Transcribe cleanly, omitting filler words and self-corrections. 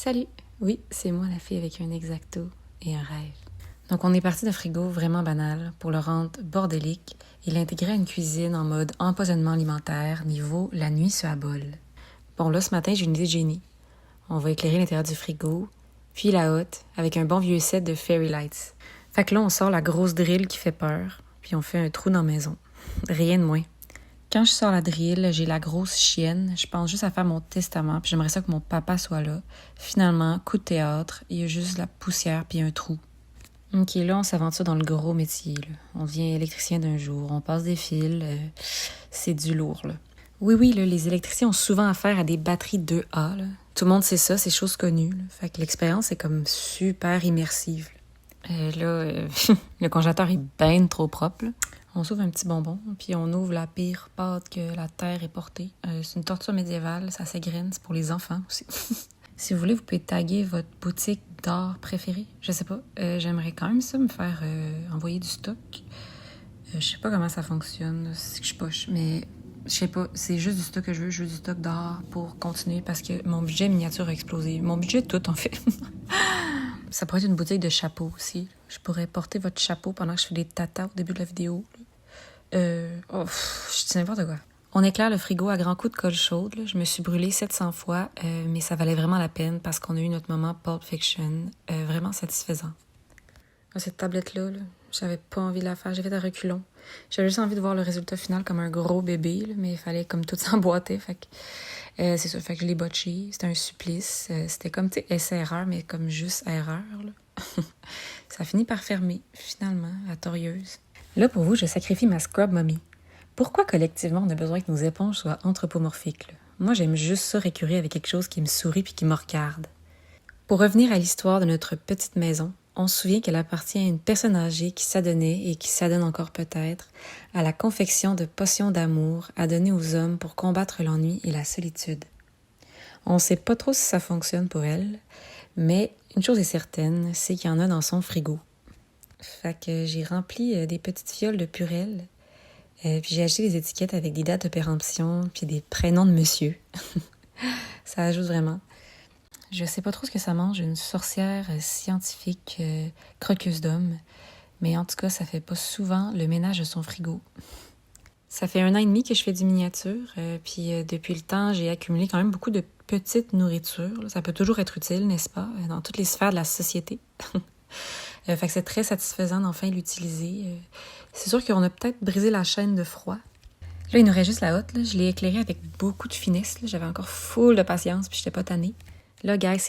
Salut! Oui, c'est moi la fille avec un exacto et un rêve. Donc on est parti d'un frigo vraiment banal pour le rendre bordélique et l'intégrer à une cuisine en mode empoisonnement alimentaire niveau la nuit se abole. Bon là ce matin j'ai une idée de génie. On va éclairer l'intérieur du frigo, puis la hotte avec un bon vieux set de Fairy Lights. Fait que là on sort la grosse drill qui fait peur, puis on fait un trou dans la maison. Rien de moins. Quand je sors la drill, j'ai la grosse chienne. Je pense juste à faire mon testament, puis j'aimerais ça que mon papa soit là. Finalement, coup de théâtre, il y a juste la poussière puis un trou. Ok, là, on s'aventure dans le gros métier. Là. On devient électricien d'un jour, on passe des fils. C'est du lourd, là. Oui, là, les électriciens ont souvent affaire à des batteries 2A. Là. Tout le monde sait ça, c'est chose connue. Là. Fait que l'expérience est comme super immersive. Le congélateur est bien trop propre. Là. On s'ouvre un petit bonbon, puis on ouvre la pire pâte que la terre ait portée. C'est une torture médiévale, ça s'égrène, c'est pour les enfants aussi. Si vous voulez, vous pouvez taguer votre boutique d'art préférée. Je sais pas, j'aimerais quand même ça me faire envoyer du stock. Je sais pas comment ça fonctionne, c'est que je poche, mais je sais pas, c'est juste du stock que je veux du stock d'art pour continuer parce que mon budget miniature a explosé. Mon budget tout, en fait. Ça pourrait être une boutique de chapeaux aussi. Je pourrais porter votre chapeau pendant que je fais des tatas au début de la vidéo. Je dis n'importe quoi. On éclaire le frigo à grands coups de colle chaude. Là. Je me suis brûlée 700 fois, mais ça valait vraiment la peine parce qu'on a eu notre moment Pulp Fiction. Vraiment satisfaisant. Cette tablette-là, j'avais pas envie de la faire. J'ai fait un reculon. J'avais juste envie de voir le résultat final comme un gros bébé, là, mais il fallait comme tout s'emboîter. Fait que, c'est ça, fait que je l'ai botché. C'était un supplice. C'était comme, tu sais, essai-erreur, mais comme juste erreur. Là. Ça finit par fermer, finalement, la torieuse. Là, pour vous, je sacrifie ma Scrub Mommy. Pourquoi collectivement on a besoin que nos éponges soient anthropomorphiques? Là? Moi, j'aime juste ça récurrer avec quelque chose qui me sourit puis qui me regarde. Pour revenir à l'histoire de notre petite maison, on se souvient qu'elle appartient à une personne âgée qui s'adonnait et qui s'adonne encore peut-être à la confection de potions d'amour à donner aux hommes pour combattre l'ennui et la solitude. On ne sait pas trop si ça fonctionne pour elle, mais une chose est certaine, c'est qu'il y en a dans son frigo. Fait que j'ai rempli des petites fioles de Purell, puis j'ai acheté des étiquettes avec des dates de péremption puis des prénoms de monsieur. Ça ajoute vraiment. Je sais pas trop ce que ça mange, une sorcière scientifique croqueuse d'homme, mais en tout cas, ça fait pas souvent le ménage de son frigo. Ça fait 1 an et demi que je fais du miniature, puis depuis le temps, j'ai accumulé quand même beaucoup de petites nourritures. Ça peut toujours être utile, n'est-ce pas, dans toutes les sphères de la société. Fait que c'est très satisfaisant d'enfin l'utiliser. C'est sûr qu'on a peut-être brisé la chaîne de froid. Là, il nous reste juste la hotte. Là. Je l'ai éclairée avec beaucoup de finesse. Là. J'avais encore full de patience, puis j'étais pas tannée. Là, guys,